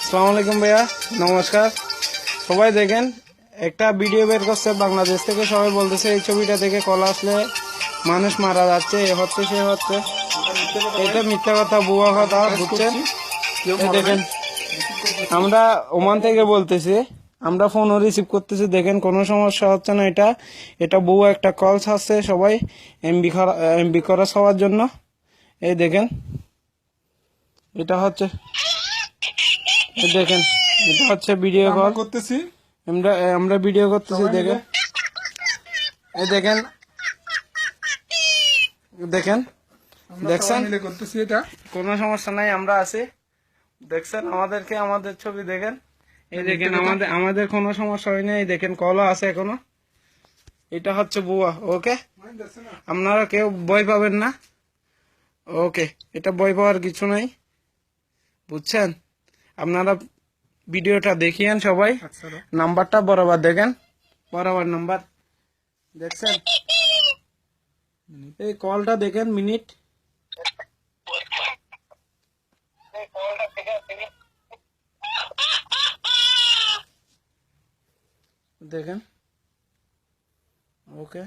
আসসালামু আলাইকুম ভাইয়া, নমস্কার। সবাই দেখেন, একটা ভিডিও বের করছে বাংলাদেশ থেকে। সবাই বলতেছে এই ছবিটা দেখে কল আসলে মানুষ মারা যাচ্ছে, এ হচ্ছে সে হচ্ছে। এটা মিথ্যা কথা, ভুয়া কথা, বুঝছেন? এই দেখেন, আমরা ওমান থেকে বলতেছি, আমরা ফোনও রিসিভ করতেছি। দেখেন কোনো সমস্যা হচ্ছে না। এটা ভুয়া একটা কল আসছে, সবাই এমবি খরচ হওয়ার জন্য। এই দেখেন, এটা হচ্ছে, এই দেখেন, এটা হচ্ছে ভিডিও কল করতেছি। আমরা আমরা ভিডিও করতেছি। দেখেন, এই দেখেন, দেখেন, দেখছেন, মিলে করতেছি এটা। কোনো সমস্যা নাই, আমরা আছি। দেখছেন আমাদেরকে, আমাদের ছবি দেখেন। এই দেখেন, আমাদের কোনো সমস্যা হয় না। এই দেখেন, কলও আছে এখনো। এটা হচ্ছে বুয়া। ওকে, আপনারা কেউ ভয় পাবেন না। ওকে, এটা ভয় পাওয়ার কিছু নাই, বুঝছেন? আপনারা ভিডিওটা দেখিয়েন সবাই। নাম্বারটা বরাবর দেখেন, বরাবর নাম্বার দেখছেন। এই কলটা দেখেন, মিনিট দেখেন। ওকে।